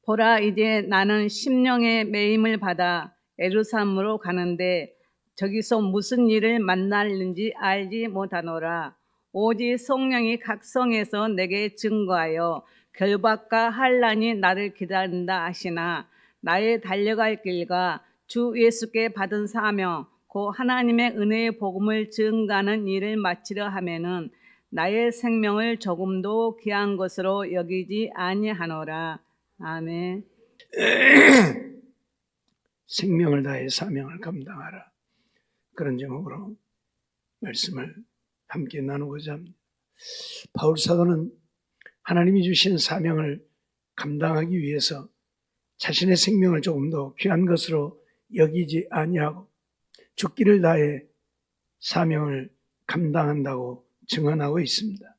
보라, 이제 나는 심령의 매임을 받아 예루살렘으로 가는데 저기서 무슨 일을 만날는지 알지 못하노라. 오직 성령이 각 성에서 내게 증거하여 결박과 환난이 나를 기다린다 하시나, 나의 달려갈 길과 주 예수께 받은 사명 곧 하나님의 은혜의 복음을 증가하는 일을 마치려 하면은 나의 생명을 조금도 귀한 것으로 여기지 아니하노라. 아멘. 생명을 다해 사명을 감당하라. 그런 제목으로 말씀을 함께 나누고자 합니다. 바울 사도는 하나님이 주신 사명을 감당하기 위해서 자신의 생명을 조금 더 귀한 것으로 여기지 아니하고 죽기를 다해 사명을 감당한다고 증언하고 있습니다.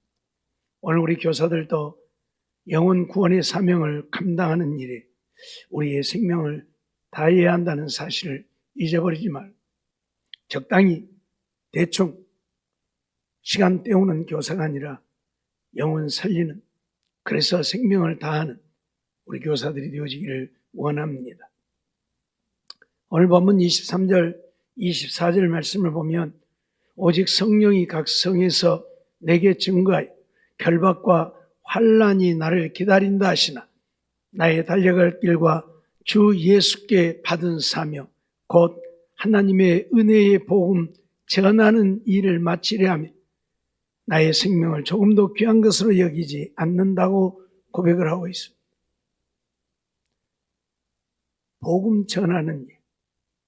오늘 우리 교사들도 영혼 구원의 사명을 감당하는 일에 우리의 생명을 다해야 한다는 사실을 잊어버리지 말고 적당히 대충 시간 때우는 교사가 아니라 영혼 살리는, 그래서 생명을 다하는 우리 교사들이 되어지기를 원합니다. 오늘 본문 23절 24절 말씀을 보면 오직 성령이 각 성에서 내게 증거하여 결박과 환난이 나를 기다린다 하시나, 나의 달려갈 길과 주 예수께 받은 사명 곧 하나님의 은혜의 복음 전하는 일을 마치려 하며 나의 생명을 조금도 귀한 것으로 여기지 않는다고 고백을 하고 있습니다. 복음 전하는 일,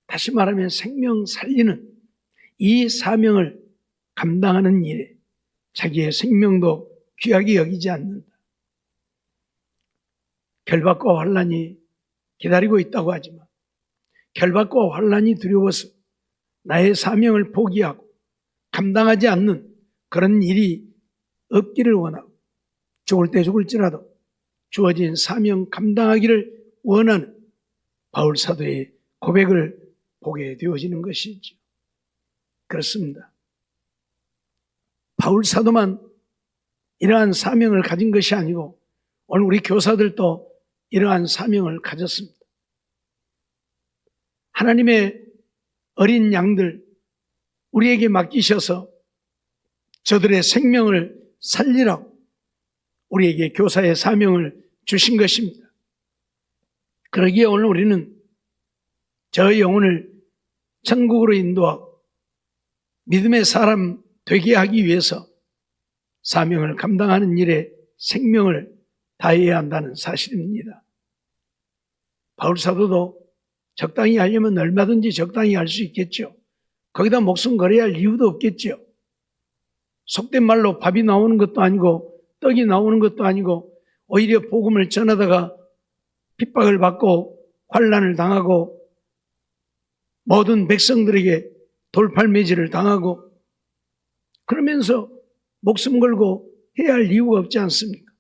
다시 말하면 생명 살리는 이 사명을 감당하는 일에 자기의 생명도 귀하게 여기지 않는다. 결박과 환난이 기다리고 있다고 하지만 결박과 환난이 두려워서 나의 사명을 포기하고 감당하지 않는 그런 일이 없기를 원하고, 죽을 때 죽을지라도 주어진 사명 감당하기를 원하는 바울 사도의 고백을 보게 되어지는 것이죠. 그렇습니다. 바울 사도만 이러한 사명을 가진 것이 아니고 오늘 우리 교사들도 이러한 사명을 가졌습니다. 하나님의 어린 양들 우리에게 맡기셔서 저들의 생명을 살리라고 우리에게 교사의 사명을 주신 것입니다. 그러기에 오늘 우리는 저 영혼을 천국으로 인도하고 믿음의 사람 되게 하기 위해서 사명을 감당하는 일에 생명을 다해야 한다는 사실입니다. 바울 사도도 적당히 하려면 얼마든지 적당히 할 수 있겠죠. 거기다 목숨 걸어야 할 이유도 없겠죠. 속된 말로 밥이 나오는 것도 아니고 떡이 나오는 것도 아니고 오히려 복음을 전하다가 핍박을 받고 환난을 당하고 모든 백성들에게 돌팔매질을 당하고 그러면서 목숨 걸고 해야 할 이유가 없지 않습니까?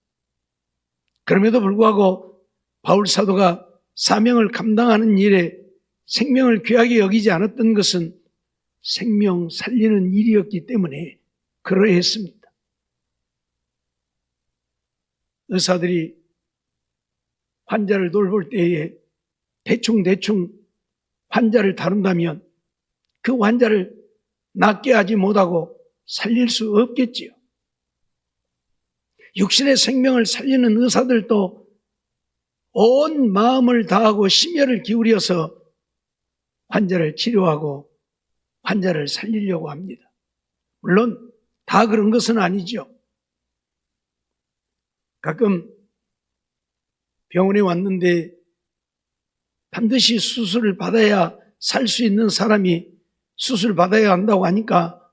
그럼에도 불구하고 바울 사도가 사명을 감당하는 일에 생명을 귀하게 여기지 않았던 것은 생명 살리는 일이었기 때문에 그러했습니다. 의사들이 환자를 돌볼 때에 대충 환자를 다룬다면 그 환자를 낫게 하지 못하고 살릴 수 없겠지요. 육신의 생명을 살리는 의사들도 온 마음을 다하고 심혈을 기울여서 환자를 치료하고 환자를 살리려고 합니다. 물론 다 그런 것은 아니죠. 가끔 병원에 왔는데 반드시 수술을 받아야 살 수 있는 사람이 수술 받아야 한다고 하니까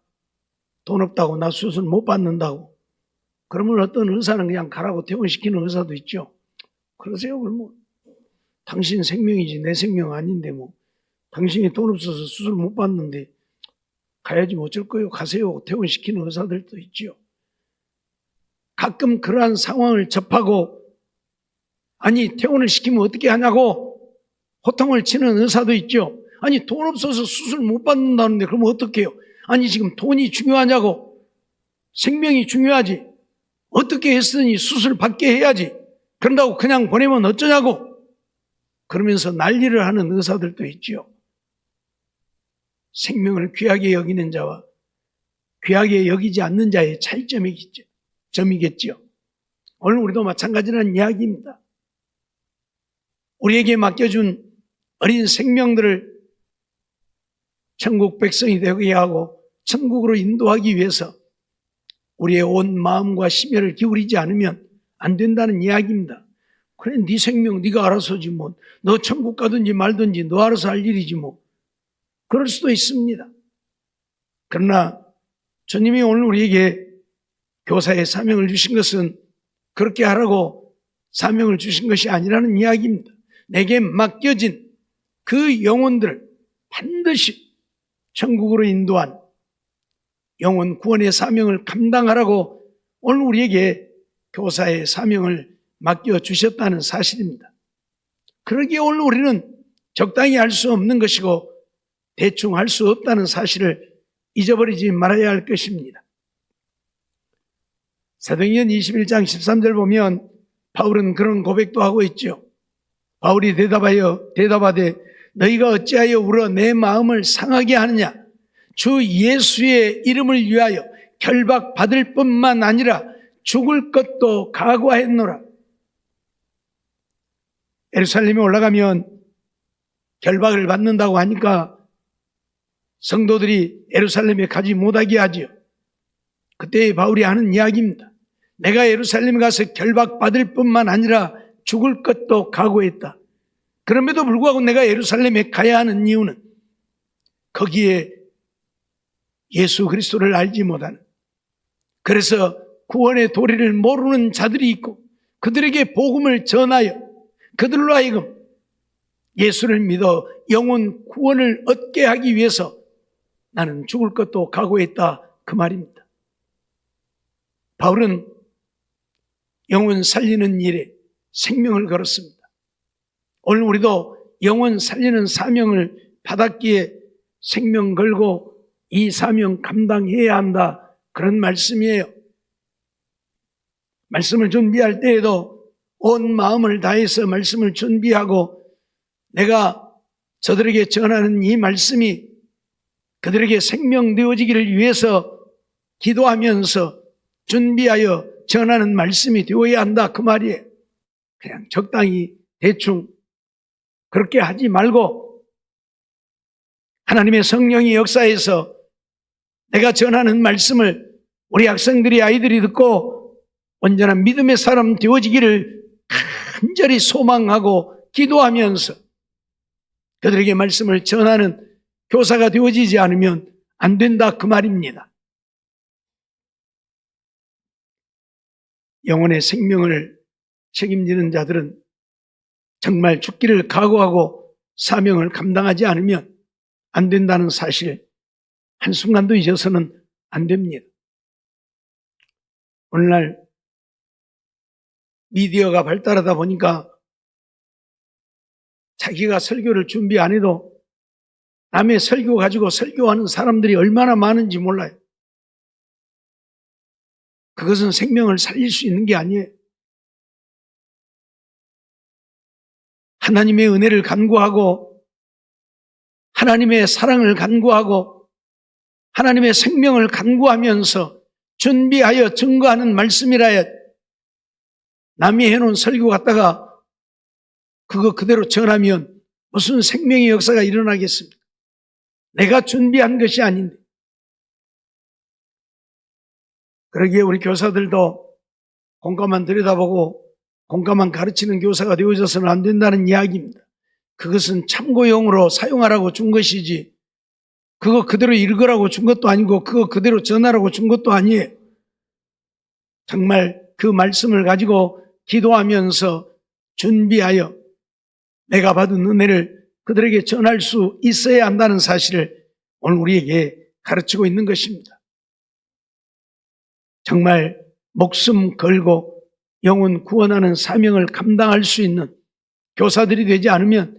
돈 없다고 나 수술 못 받는다고, 그러면 어떤 의사는 그냥 가라고 퇴원시키는 의사도 있죠. 그러세요. 그러면 당신 생명이지 내 생명 아닌데 뭐 당신이 돈 없어서 수술 못 받는데 가야지 뭐 어쩔 거예요. 가세요. 퇴원시키는 의사들도 있죠. 가끔 그러한 상황을 접하고 아니 퇴원을 시키면 어떻게 하냐고 호통을 치는 의사도 있죠. 아니 돈 없어서 수술 못 받는다는데 그러면 어떡해요? 아니 지금 돈이 중요하냐고, 생명이 중요하지, 어떻게 했으니 수술 받게 해야지, 그런다고 그냥 보내면 어쩌냐고. 그러면서 난리를 하는 의사들도 있지요. 생명을 귀하게 여기는 자와 귀하게 여기지 않는 자의 차이점이겠지요. 오늘 우리도 마찬가지라는 이야기입니다. 우리에게 맡겨준 어린 생명들을 천국 백성이 되게 하고 천국으로 인도하기 위해서 우리의 온 마음과 심혈을 기울이지 않으면 안 된다는 이야기입니다. 그래, 네 생명 네가 알아서지 뭐. 너 천국 가든지 말든지 너 알아서 할 일이지 뭐. 그럴 수도 있습니다. 그러나 주님이 오늘 우리에게 교사의 사명을 주신 것은 그렇게 하라고 사명을 주신 것이 아니라는 이야기입니다. 내게 맡겨진 그 영혼들을 반드시 천국으로 인도한 영혼 구원의 사명을 감당하라고 오늘 우리에게 교사의 사명을 맡겨주셨다는 사실입니다. 그러기에 오늘 우리는 적당히 할 수 없는 것이고 대충 할 수 없다는 사실을 잊어버리지 말아야 할 것입니다. 사도행전 21장 13절 보면 바울은 그런 고백도 하고 있죠. 바울이 대답하되 너희가 어찌하여 울어 내 마음을 상하게 하느냐. 주 예수의 이름을 위하여 결박받을 뿐만 아니라 죽을 것도 각오하였노라. 예루살렘에 올라가면 결박을 받는다고 하니까 성도들이 예루살렘에 가지 못하게 하지요. 그때 바울이 하는 이야기입니다. 내가 예루살렘에 가서 결박받을 뿐만 아니라 죽을 것도 각오했다. 그럼에도 불구하고 내가 예루살렘에 가야 하는 이유는 거기에 예수 그리스도를 알지 못하는, 그래서 구원의 도리를 모르는 자들이 있고 그들에게 복음을 전하여 그들로 하여금 예수를 믿어 영혼 구원을 얻게 하기 위해서 나는 죽을 것도 각오했다, 그 말입니다. 바울은 영혼 살리는 일에 생명을 걸었습니다. 오늘 우리도 영혼 살리는 사명을 받았기에 생명 걸고 이 사명 감당해야 한다, 그런 말씀이에요. 말씀을 준비할 때에도 온 마음을 다해서 말씀을 준비하고 내가 저들에게 전하는 이 말씀이 그들에게 생명 되어지기를 위해서 기도하면서 준비하여 전하는 말씀이 되어야 한다, 그 말이에요. 그냥 적당히 대충 그렇게 하지 말고 하나님의 성령이 역사해서 내가 전하는 말씀을 우리 학생들이, 아이들이 듣고 온전한 믿음의 사람 되어지기를 간절히 소망하고 기도하면서 그들에게 말씀을 전하는 교사가 되어지지 않으면 안 된다, 그 말입니다. 영혼의 생명을 책임지는 자들은 정말 죽기를 각오하고 사명을 감당하지 않으면 안 된다는 사실 한순간도 잊어서는 안 됩니다. 오늘날 미디어가 발달하다 보니까 자기가 설교를 준비 안 해도 남의 설교 가지고 설교하는 사람들이 얼마나 많은지 몰라요. 그것은 생명을 살릴 수 있는 게 아니에요. 하나님의 은혜를 간구하고 하나님의 사랑을 간구하고 하나님의 생명을 간구하면서 준비하여 증거하는 말씀이라야 남이 해놓은 설교 갖다가 그거 그대로 전하면 무슨 생명의 역사가 일어나겠습니까? 내가 준비한 것이 아닌데. 그러기에 우리 교사들도 공과만 들여다보고 공과만 가르치는 교사가 되어져서는 안 된다는 이야기입니다. 그것은 참고용으로 사용하라고 준 것이지 그거 그대로 읽으라고 준 것도 아니고 그거 그대로 전하라고 준 것도 아니에요. 정말 그 말씀을 가지고 기도하면서 준비하여 내가 받은 은혜를 그들에게 전할 수 있어야 한다는 사실을 오늘 우리에게 가르치고 있는 것입니다. 정말 목숨 걸고 영혼 구원하는 사명을 감당할 수 있는 교사들이 되지 않으면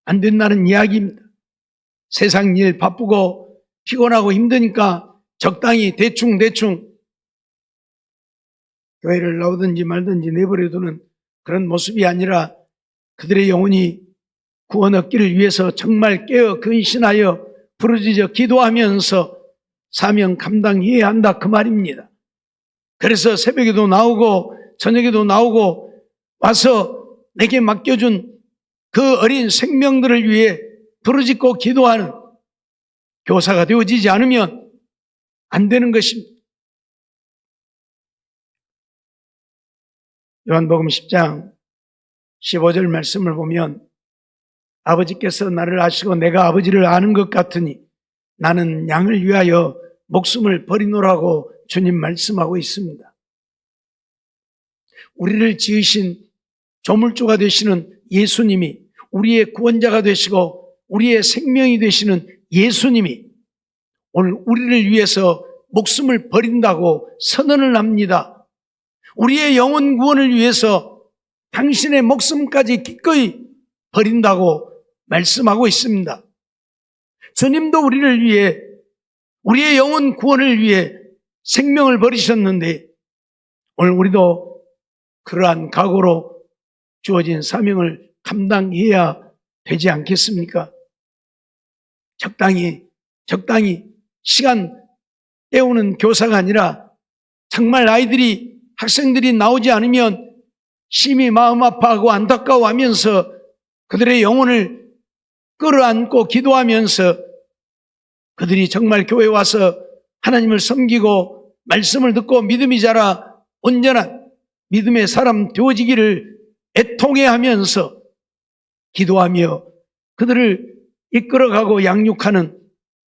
안 된다는 이야기입니다. 세상 일 바쁘고 피곤하고 힘드니까 적당히 대충 교회를 나오든지 말든지 내버려두는 그런 모습이 아니라 그들의 영혼이 구원 얻기를 위해서 정말 깨어 근신하여 부르짖어 기도하면서 사명 감당해야 한다 그 말입니다. 그래서 새벽에도 나오고 저녁에도 나오고 와서 내게 맡겨준 그 어린 생명들을 위해 부르짖고 기도하는 교사가 되어지지 않으면 안 되는 것입니다. 요한복음 10장 15절 말씀을 보면 아버지께서 나를 아시고 내가 아버지를 아는 것 같으니 나는 양을 위하여 목숨을 버리노라고 주님 말씀하고 있습니다. 우리를 지으신 조물주가 되시는 예수님이, 우리의 구원자가 되시고 우리의 생명이 되시는 예수님이 오늘 우리를 위해서 목숨을 버린다고 선언을 합니다. 우리의 영혼 구원을 위해서 당신의 목숨까지 기꺼이 버린다고 말씀하고 있습니다. 주님도 우리를 위해, 우리의 영혼 구원을 위해 생명을 버리셨는데 오늘 우리도 그러한 각오로 주어진 사명을 감당해야 되지 않겠습니까? 적당히 시간 때우는 교사가 아니라 정말 아이들이, 학생들이 나오지 않으면 심히 마음 아파하고 안타까워하면서 그들의 영혼을 끌어안고 기도하면서 그들이 정말 교회에 와서 하나님을 섬기고 말씀을 듣고 믿음이 자라 온전한 믿음의 사람 되어지기를 애통해하면서 기도하며 그들을 이끌어가고 양육하는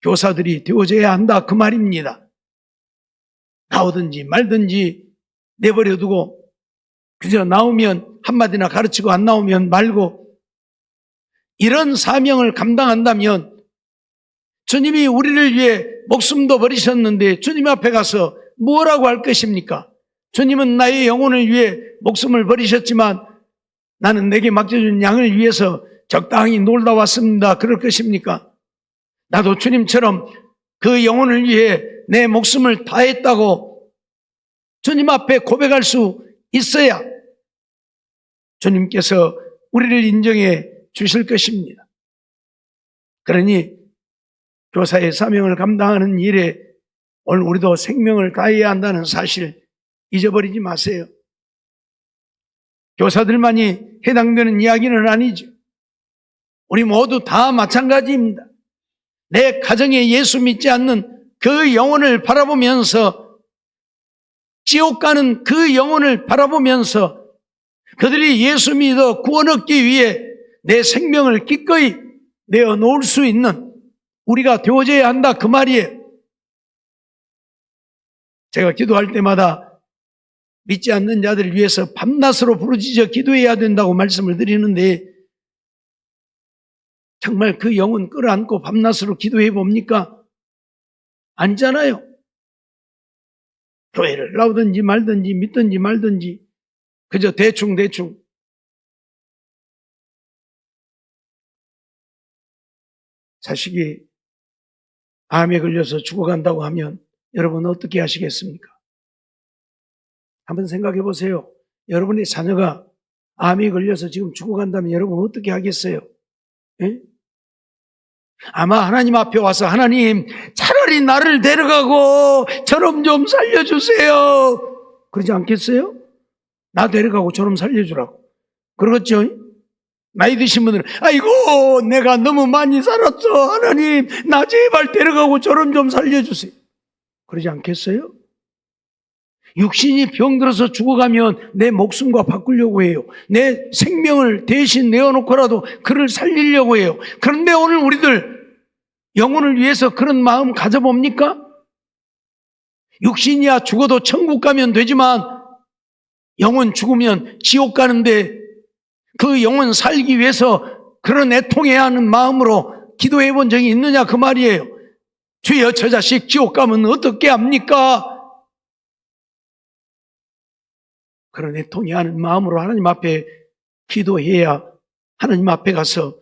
교사들이 되어져야 한다 그 말입니다. 나오든지 말든지 내버려두고 그저 나오면 한마디나 가르치고 안 나오면 말고, 이런 사명을 감당한다면 주님이 우리를 위해 목숨도 버리셨는데 주님 앞에 가서 뭐라고 할 것입니까? 주님은 나의 영혼을 위해 목숨을 버리셨지만 나는 내게 맡겨준 양을 위해서 적당히 놀다 왔습니다. 그럴 것입니까? 나도 주님처럼 그 영혼을 위해 내 목숨을 다했다고 주님 앞에 고백할 수 있어야 주님께서 우리를 인정해 주실 것입니다. 그러니 교사의 사명을 감당하는 일에 오늘 우리도 생명을 다해야 한다는 사실 잊어버리지 마세요. 교사들만이 해당되는 이야기는 아니죠. 우리 모두 다 마찬가지입니다. 내 가정에 예수 믿지 않는 그 영혼을 바라보면서, 지옥 가는 그 영혼을 바라보면서 그들이 예수 믿어 구원 얻기 위해 내 생명을 기꺼이 내어놓을 수 있는 우리가 되어져야 한다 그 말이에요. 제가 기도할 때마다 믿지 않는 자들을 위해서 밤낮으로 부르짖어 기도해야 된다고 말씀을 드리는데 정말 그 영혼 끌어안고 밤낮으로 기도해 봅니까? 아니잖아요. 교회를 나오든지 말든지 믿든지 말든지 그저 대충 자식이 암에 걸려서 죽어간다고 하면 여러분 어떻게 하시겠습니까? 한번 생각해 보세요. 여러분의 자녀가 암에 걸려서 지금 죽어간다면 여러분 어떻게 하겠어요? 예? 아마 하나님 앞에 와서 하나님 차라리 나를 데려가고 저놈 좀 살려주세요 그러지 않겠어요? 나 데려가고 저놈 살려주라고 그러겠죠? 나이 드신 분들은 아이고 내가 너무 많이 살았어 하나님 나 제발 데려가고 저놈 좀 살려주세요 그러지 않겠어요? 육신이 병들어서 죽어가면 내 목숨과 바꾸려고 해요. 내 생명을 대신 내어놓고라도 그를 살리려고 해요. 그런데 오늘 우리들 영혼을 위해서 그런 마음 가져봅니까? 육신이야 죽어도 천국 가면 되지만 영혼 죽으면 지옥 가는데 그 영혼 살기 위해서 그런 애통해야 하는 마음으로 기도해 본 적이 있느냐 그 말이에요. 주여 저 자식 지옥 가면 어떻게 합니까? 그런 애통해 하는 마음으로 하나님 앞에 기도해야 하나님 앞에 가서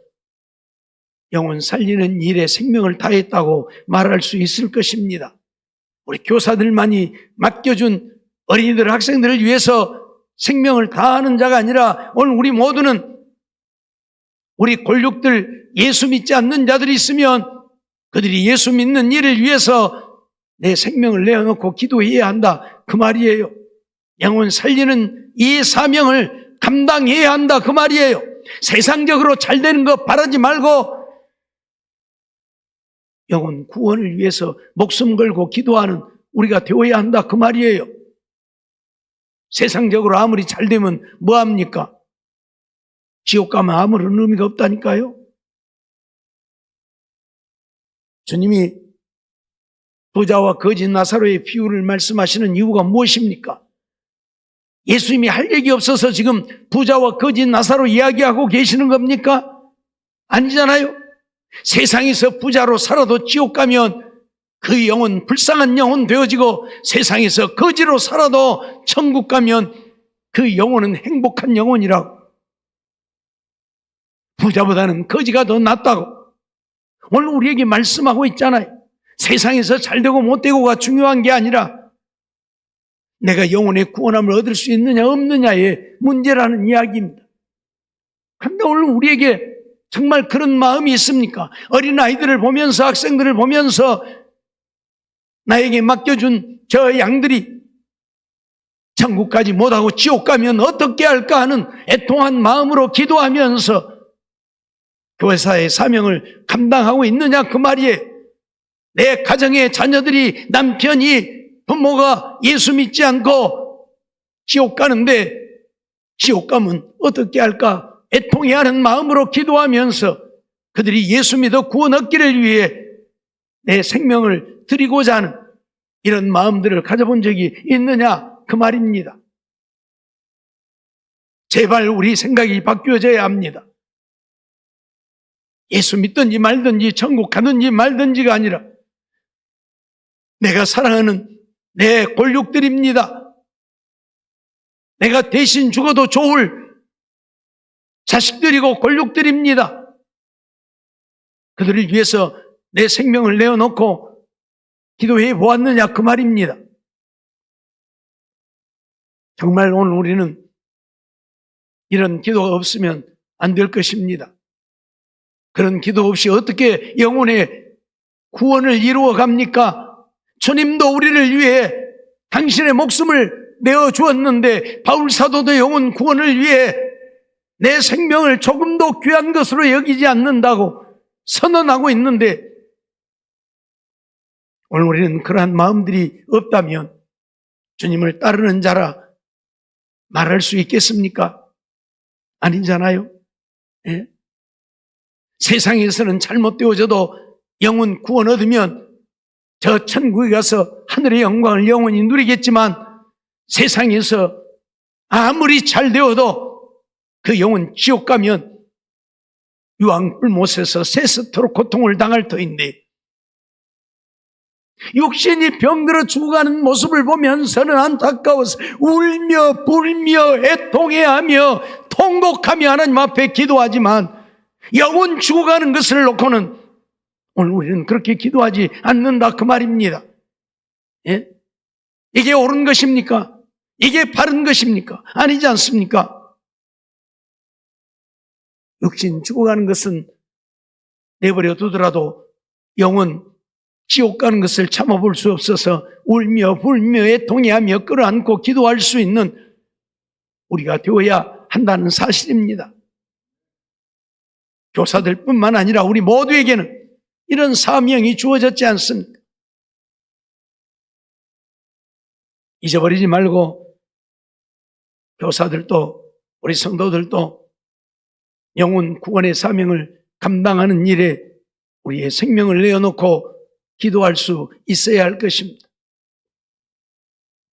영혼 살리는 일에 생명을 다했다고 말할 수 있을 것입니다. 우리 교사들만이 맡겨준 어린이들, 학생들을 위해서 생명을 다하는 자가 아니라 오늘 우리 모두는 우리 골육들 예수 믿지 않는 자들이 있으면 그들이 예수 믿는 일을 위해서 내 생명을 내어놓고 기도해야 한다 그 말이에요. 영혼 살리는 이 사명을 감당해야 한다 그 말이에요. 세상적으로 잘 되는 거 바라지 말고 영혼 구원을 위해서 목숨 걸고 기도하는 우리가 되어야 한다 그 말이에요. 세상적으로 아무리 잘 되면 뭐합니까? 지옥 가면 아무런 의미가 없다니까요. 주님이 부자와 거지 나사로의 비유를 말씀하시는 이유가 무엇입니까? 예수님이 할 얘기 없어서 지금 부자와 거지 나사로 이야기하고 계시는 겁니까? 아니잖아요. 세상에서 부자로 살아도 지옥 가면 그 영혼 불쌍한 영혼 되어지고 세상에서 거지로 살아도 천국 가면 그 영혼은 행복한 영혼이라고. 부자보다는 거지가 더 낫다고 오늘 우리에게 말씀하고 있잖아요. 세상에서 잘되고 못되고가 중요한 게 아니라 내가 영혼의 구원함을 얻을 수 있느냐 없느냐의 문제라는 이야기입니다. 그런데 오늘 우리에게 정말 그런 마음이 있습니까? 어린아이들을 보면서 학생들을 보면서 나에게 맡겨준 저 양들이 천국까지 못하고 지옥 가면 어떻게 할까 하는 애통한 마음으로 기도하면서 교회사의 사명을 감당하고 있느냐 그 말이에요. 내 가정의 자녀들이 남편이 부모가 예수 믿지 않고 지옥 가는데 지옥 가면 어떻게 할까 애통해 하는 마음으로 기도하면서 그들이 예수 믿어 구원 얻기를 위해 내 생명을 드리고자 하는 이런 마음들을 가져본 적이 있느냐 그 말입니다. 제발 우리 생각이 바뀌어져야 합니다. 예수 믿든지 말든지 천국 가든지 말든지가 아니라 내가 사랑하는 내 골육들입니다. 내가 대신 죽어도 좋을 자식들이고 골육들입니다. 그들을 위해서 내 생명을 내어놓고 기도해 보았느냐 그 말입니다. 정말 오늘 우리는 이런 기도가 없으면 안 될 것입니다. 그런 기도 없이 어떻게 영혼의 구원을 이루어 갑니까? 주님도 우리를 위해 당신의 목숨을 내어 주었는데 바울 사도도 영혼 구원을 위해 내 생명을 조금도 귀한 것으로 여기지 않는다고 선언하고 있는데 오늘 우리는 그러한 마음들이 없다면 주님을 따르는 자라 말할 수 있겠습니까? 아니잖아요. 예? 세상에서는 잘못되어져도 영혼 구원 얻으면 저 천국에 가서 하늘의 영광을 영원히 누리겠지만 세상에서 아무리 잘 되어도 그 영혼 지옥 가면 유황불못에서 세세토록 고통을 당할 터인데 육신이 병들어 죽어가는 모습을 보면서는 안타까워서 울며 불며 애통해하며 통곡하며 하나님 앞에 기도하지만 영혼 죽어가는 것을 놓고는 오늘 우리는 그렇게 기도하지 않는다 그 말입니다. 예? 이게 옳은 것입니까? 이게 바른 것입니까? 아니지 않습니까? 육신 죽어가는 것은 내버려 두더라도 영혼 지옥 가는 것을 참아볼 수 없어서 울며 불며 애통해하며 끌어안고 기도할 수 있는 우리가 되어야 한다는 사실입니다. 교사들 뿐만 아니라 우리 모두에게는 이런 사명이 주어졌지 않습니까? 잊어버리지 말고 교사들도 우리 성도들도 영혼 구원의 사명을 감당하는 일에 우리의 생명을 내어놓고 기도할 수 있어야 할 것입니다.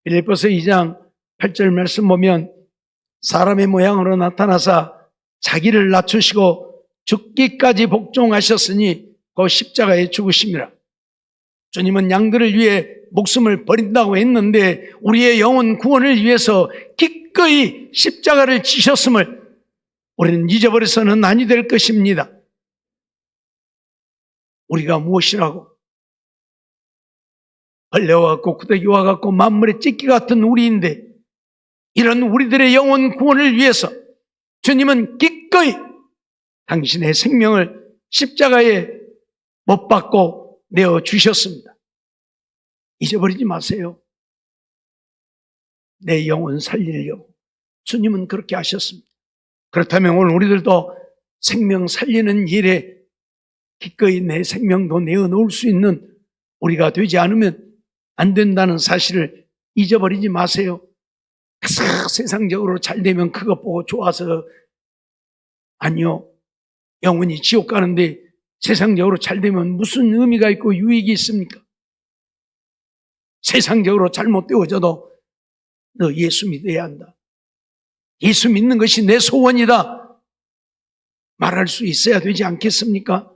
빌립보서 2장 8절 말씀 보면 사람의 모양으로 나타나사 자기를 낮추시고 죽기까지 복종하셨으니 그 십자가에 죽으심이라. 주님은 양들을 위해 목숨을 버린다고 했는데 우리의 영혼 구원을 위해서 기꺼이 십자가를 지셨음을 우리는 잊어버려서는 아니 될 것입니다. 우리가 무엇이라고? 벌레와 같고 구더기와 같고 만물의 찢기 같은 우리인데 이런 우리들의 영혼 구원을 위해서 주님은 기꺼이 당신의 생명을 십자가에 못 박고 내어주셨습니다. 잊어버리지 마세요. 내 영혼 살리려고 주님은 그렇게 하셨습니다. 그렇다면 오늘 우리들도 생명 살리는 일에 기꺼이 내 생명도 내어놓을 수 있는 우리가 되지 않으면 안 된다는 사실을 잊어버리지 마세요. 세상적으로 잘 되면 그것 보고 좋아서, 아니요. 영원히 지옥 가는데 세상적으로 잘 되면 무슨 의미가 있고 유익이 있습니까? 세상적으로 잘못되어져도 너 예수 믿어야 한다. 예수 믿는 것이 내 소원이다. 말할 수 있어야 되지 않겠습니까?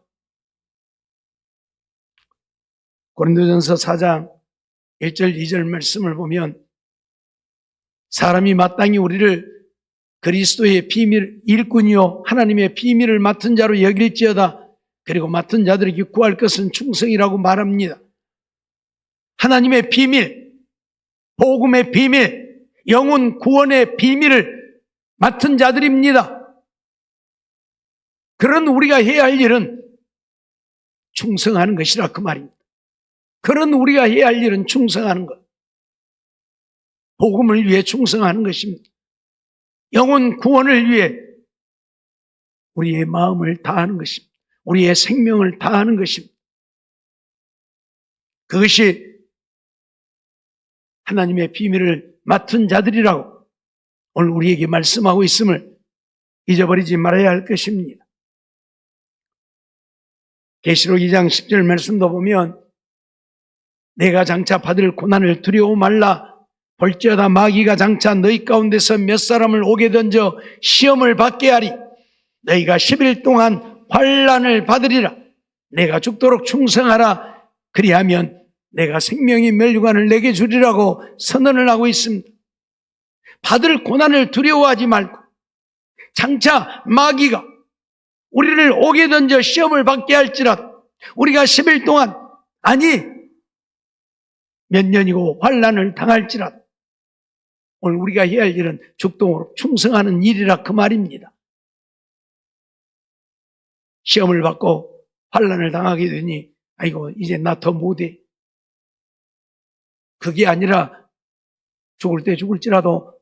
고린도전서 4장 1절 2절 말씀을 보면 사람이 마땅히 우리를 그리스도의 비밀 일꾼이요 하나님의 비밀을 맡은 자로 여길지어다. 그리고 맡은 자들에게 구할 것은 충성이라고 말합니다. 하나님의 비밀, 복음의 비밀, 영혼 구원의 비밀을 맡은 자들입니다. 그런 우리가 해야 할 일은 충성하는 것이라 그 말입니다. 그런 우리가 해야 할 일은 충성하는 것. 복음을 위해 충성하는 것입니다. 영혼 구원을 위해 우리의 마음을 다하는 것입니다. 우리의 생명을 다하는 것입니다. 그것이 하나님의 비밀을 맡은 자들이라고 오늘 우리에게 말씀하고 있음을 잊어버리지 말아야 할 것입니다. 계시록 2장 10절 말씀도 보면 내가 장차 받을 고난을 두려워 말라. 볼지어다 마귀가 장차 너희 가운데서 몇 사람을 오게 던져 시험을 받게 하리. 너희가 10일 동안 환난을 받으리라. 내가 죽도록 충성하라. 그리하면 내가 생명의 멸류관을 내게 주리라고 선언을 하고 있습니다. 받을 고난을 두려워하지 말고 장차 마귀가 우리를 오게 던져 시험을 받게 할지라도 우리가 10일 동안, 아니 몇 년이고 환난을 당할지라도 오늘 우리가 해야 할 일은 죽도록 충성하는 일이라 그 말입니다. 시험을 받고 환난을 당하게 되니 아이고 이제 나 더 못해. 그게 아니라 죽을 때 죽을지라도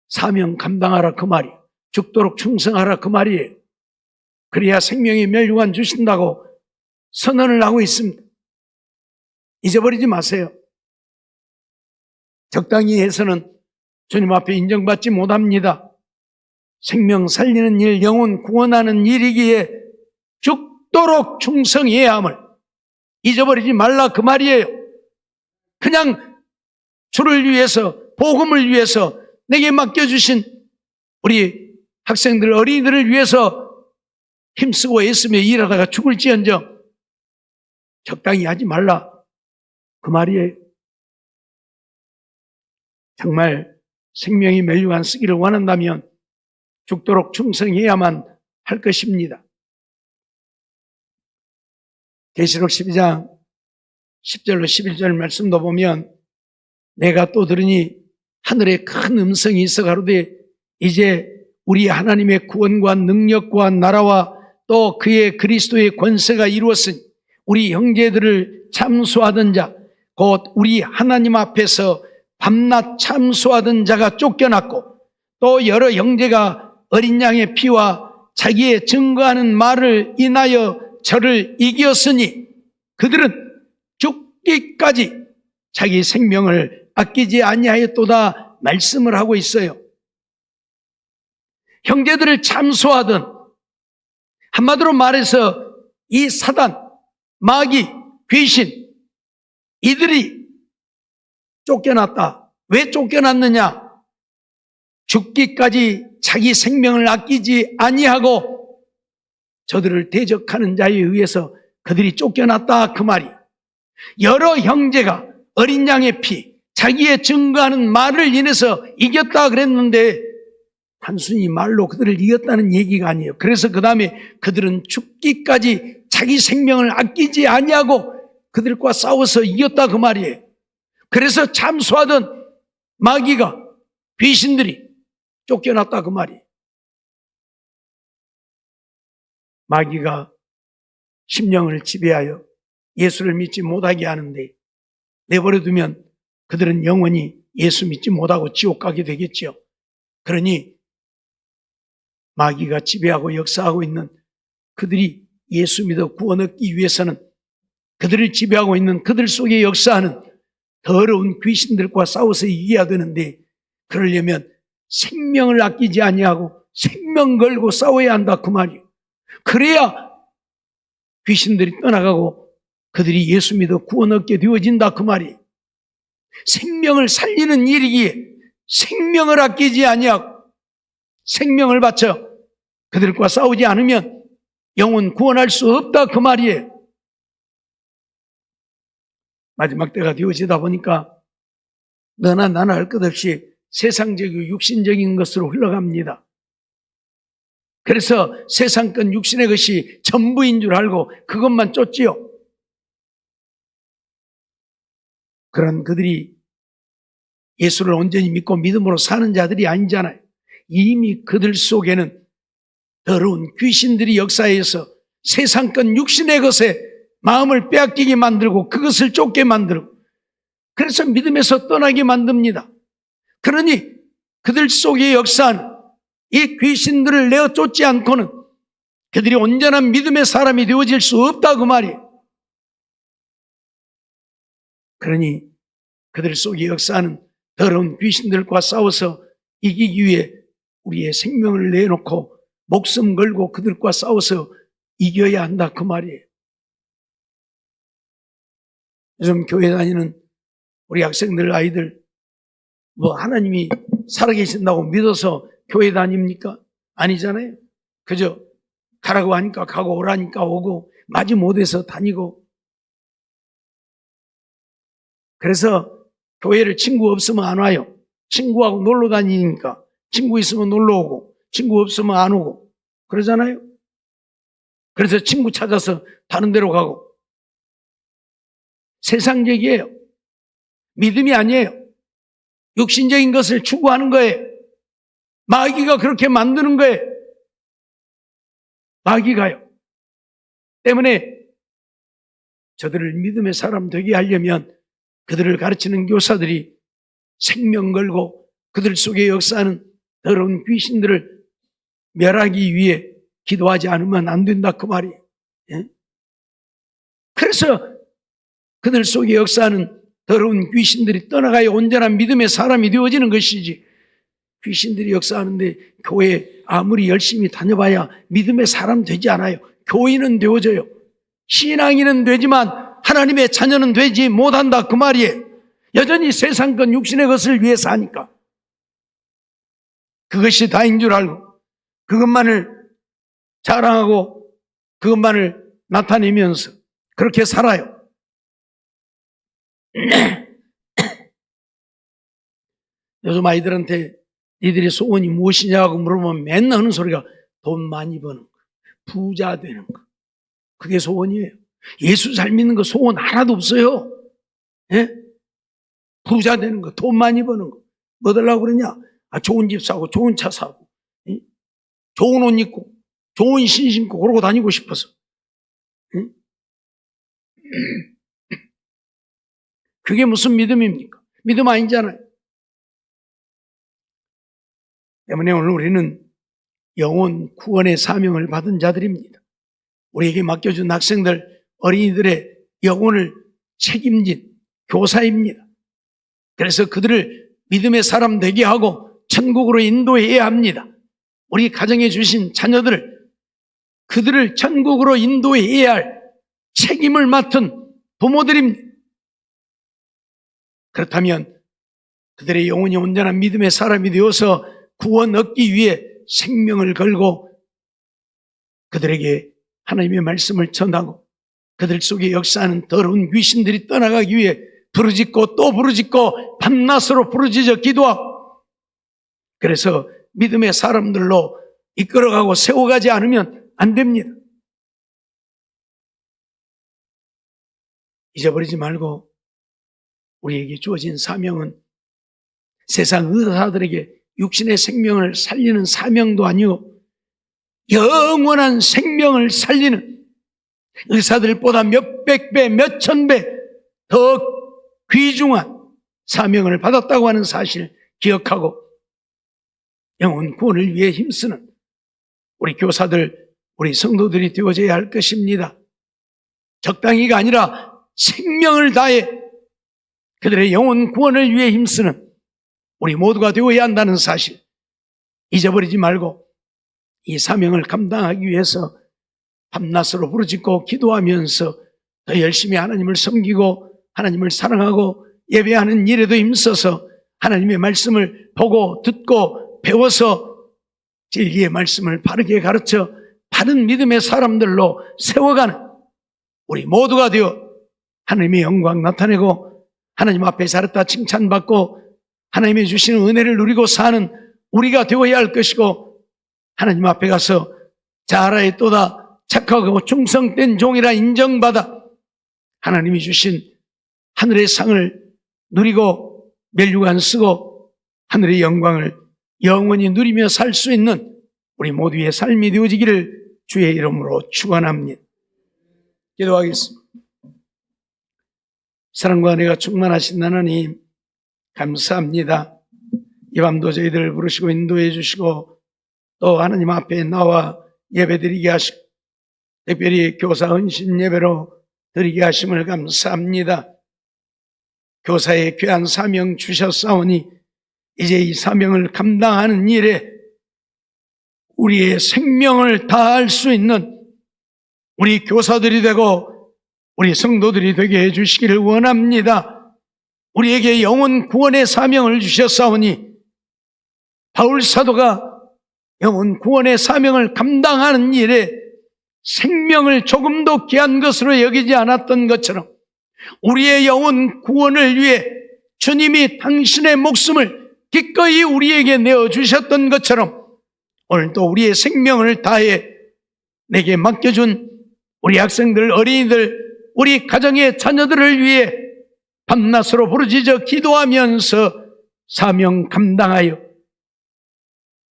사명 감당하라 그 말이에요. 죽도록 충성하라 그 말이에요. 그래야 생명의 멸류관 주신다고 선언을 하고 있습니다. 잊어버리지 마세요. 적당히 해서는 주님 앞에 인정받지 못합니다. 생명 살리는 일, 영혼 구원하는 일이기에 죽도록 충성해야 함을 잊어버리지 말라 그 말이에요. 그냥 주를 위해서, 복음을 위해서 내게 맡겨주신 우리 학생들, 어린이들을 위해서 힘쓰고 애쓰며 일하다가 죽을지언정 적당히 하지 말라 그 말이에요. 정말 생명이 멸류관 쓰기를 원한다면 죽도록 충성해야만 할 것입니다. 계시록 12장 10절로 11절 말씀도 보면 내가 또 들으니 하늘에 큰 음성이 있어 가로되 이제 우리 하나님의 구원과 능력과 나라와 또 그의 그리스도의 권세가 이루었으니 우리 형제들을 참수하던 자 곧 우리 하나님 앞에서 밤낮 참수하던 자가 쫓겨났고 또 여러 형제가 어린 양의 피와 자기의 증거하는 말을 인하여 저를 이겼으니 그들은 죽기까지 자기 생명을 아끼지 아니하였도다 말씀을 하고 있어요. 형제들을 참수하던, 한마디로 말해서 이 사단, 마귀, 귀신 이들이 쫓겨났다. 왜 쫓겨났느냐? 죽기까지 자기 생명을 아끼지 아니하고 저들을 대적하는 자에 의해서 그들이 쫓겨났다 그 말이. 여러 형제가 어린 양의 피, 자기의 증거하는 말을 인해서 이겼다 그랬는데 단순히 말로 그들을 이겼다는 얘기가 아니에요. 그래서 그 다음에 그들은 죽기까지 자기 생명을 아끼지 아니하고 그들과 싸워서 이겼다 그 말이에요. 그래서 참수하던 마귀가, 귀신들이 쫓겨났다 그 말이에요. 마귀가 심령을 지배하여 예수를 믿지 못하게 하는데 내버려 두면 그들은 영원히 예수 믿지 못하고 지옥 가게 되겠죠. 그러니 마귀가 지배하고 역사하고 있는 그들이 예수 믿어 구원 얻기 위해서는 그들을 지배하고 있는 그들 속에 역사하는 더러운 귀신들과 싸워서 이겨야 되는데, 그러려면 생명을 아끼지 아니하고 생명 걸고 싸워야 한다 그 말이에요. 그래야 귀신들이 떠나가고 그들이 예수 믿어 구원 얻게 되어진다 그 말이에요. 생명을 살리는 일이기에 생명을 아끼지 아니하고 생명을 바쳐 그들과 싸우지 않으면 영혼 구원할 수 없다 그 말이에요. 마지막 때가 되어지다 보니까 너나 나나 할 것 없이 세상적이고 육신적인 것으로 흘러갑니다. 그래서 세상 건 육신의 것이 전부인 줄 알고 그것만 쫓지요. 그런 그들이 예수를 온전히 믿고 믿음으로 사는 자들이 아니잖아요. 이미 그들 속에는 더러운 귀신들이 역사해서 세상 건 육신의 것에 마음을 빼앗기게 만들고 그것을 쫓게 만들고, 그래서 믿음에서 떠나게 만듭니다. 그러니 그들 속에 역사하는 이 귀신들을 내어 쫓지 않고는 그들이 온전한 믿음의 사람이 되어질 수 없다 그 말이에요. 그러니 그들 속에 역사하는 더러운 귀신들과 싸워서 이기기 위해 우리의 생명을 내놓고 목숨 걸고 그들과 싸워서 이겨야 한다 그 말이에요. 요즘 교회 다니는 우리 학생들, 아이들 하나님이 살아계신다고 믿어서 교회 다닙니까? 아니잖아요. 그저 가라고 하니까 가고 오라니까 오고 마지못해서 다니고. 그래서 교회를 친구 없으면 안 와요. 친구하고 놀러 다니니까. 친구 있으면 놀러 오고 친구 없으면 안 오고 그러잖아요. 그래서 친구 찾아서 다른 데로 가고. 세상적이에요. 믿음이 아니에요. 육신적인 것을 추구하는 거예요. 마귀가 그렇게 만드는 거예요. 마귀가요. 때문에 저들을 믿음의 사람 되게 하려면 그들을 가르치는 교사들이 생명 걸고 그들 속에 역사하는 더러운 귀신들을 멸하기 위해 기도하지 않으면 안 된다 그 말이에요. 예? 그래서 그들 속에 역사하는 더러운 귀신들이 떠나가야 온전한 믿음의 사람이 되어지는 것이지, 귀신들이 역사하는데 교회 아무리 열심히 다녀봐야 믿음의 사람 되지 않아요. 교인은 되어져요. 신앙인은 되지만 하나님의 자녀는 되지 못한다 그 말이에요. 여전히 세상 건 육신의 것을 위해 사니까. 그것이 다인 줄 알고 그것만을 자랑하고 그것만을 나타내면서 그렇게 살아요. 요즘 아이들한테 니들의 소원이 무엇이냐고 물어보면 맨날 하는 소리가 돈 많이 버는 거, 부자 되는 거. 그게 소원이에요. 예수 잘 믿는 거 소원 하나도 없어요. 예? 부자 되는 거, 돈 많이 버는 거. 뭐 달라고 그러냐? 좋은 집 사고 좋은 차 사고 좋은 옷 입고 좋은 신 신고 그러고 다니고 싶어서. 그게 무슨 믿음입니까? 믿음 아니잖아요. 때문에 오늘 우리는 영혼 구원의 사명을 받은 자들입니다. 우리에게 맡겨준 학생들, 어린이들의 영혼을 책임진 교사입니다. 그래서 그들을 믿음의 사람 되게 하고 천국으로 인도해야 합니다. 우리 가정에 주신 자녀들을, 그들을 천국으로 인도해야 할 책임을 맡은 부모들입니다. 그렇다면 그들의 영혼이 온전한 믿음의 사람이 되어서 구원 얻기 위해 생명을 걸고 그들에게 하나님의 말씀을 전하고 그들 속에 역사하는 더러운 귀신들이 떠나가기 위해 부르짖고 또 부르짖고 밤낮으로 부르짖어 기도하고, 그래서 믿음의 사람들로 이끌어가고 세워가지 않으면 안 됩니다. 잊어버리지 말고 우리에게 주어진 사명은 세상 의사들에게 육신의 생명을 살리는 사명도 아니고 영원한 생명을 살리는 의사들보다 몇백 배, 몇천 배 더 귀중한 사명을 받았다고 하는 사실 기억하고 영혼 구원을 위해 힘쓰는 우리 교사들, 우리 성도들이 되어져야 할 것입니다. 적당히가 아니라 생명을 다해 그들의 영혼 구원을 위해 힘쓰는 우리 모두가 되어야 한다는 사실 잊어버리지 말고 이 사명을 감당하기 위해서 밤낮으로 부르짖고 기도하면서 더 열심히 하나님을 섬기고 하나님을 사랑하고 예배하는 일에도 힘써서 하나님의 말씀을 보고 듣고 배워서 진리의 말씀을 바르게 가르쳐 바른 믿음의 사람들로 세워가는 우리 모두가 되어 하나님의 영광 나타내고 하나님 앞에 잘했다 칭찬받고 하나님의 주시는 은혜를 누리고 사는 우리가 되어야 할 것이고 하나님 앞에 가서 잘하였도다 착하고 충성된 종이라 인정받아 하나님이 주신 하늘의 상을 누리고 멸류관 쓰고 하늘의 영광을 영원히 누리며 살 수 있는 우리 모두의 삶이 되어지기를 주의 이름으로 축원합니다. 기도하겠습니다. 사랑과 은혜가 충만하신 하나님 감사합니다. 이 밤도 저희들을 부르시고 인도해 주시고 또 하나님 앞에 나와 예배드리게 하시고 특별히 교사 헌신 예배로 드리게 하심을 감사합니다. 교사의 귀한 사명 주셨사오니 이제 이 사명을 감당하는 일에 우리의 생명을 다할 수 있는 우리 교사들이 되고 우리 성도들이 되게 해주시기를 원합니다. 우리에게 영혼 구원의 사명을 주셨사오니 바울 사도가 영혼 구원의 사명을 감당하는 일에 생명을 조금도 귀한 것으로 여기지 않았던 것처럼 우리의 영혼 구원을 위해 주님이 당신의 목숨을 기꺼이 우리에게 내어주셨던 것처럼 오늘도 우리의 생명을 다해 내게 맡겨준 우리 학생들, 어린이들, 우리 가정의 자녀들을 위해 밤낮으로 부르짖어 기도하면서 사명 감당하여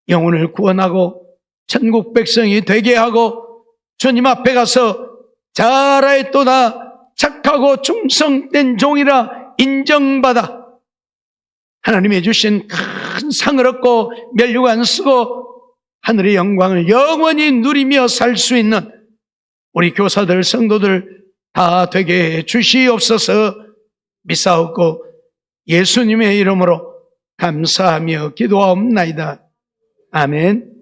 영혼을 구원하고 천국 백성이 되게 하고 주님 앞에 가서 잘하였도다 착하고 충성된 종이라 인정받아 하나님이 주신 큰 상을 얻고 멸류관 쓰고 하늘의 영광을 영원히 누리며 살 수 있는 우리 교사들, 성도들 다 되게 해 주시옵소서. 믿사옵고 예수님의 이름으로 감사하며 기도하옵나이다. 아멘.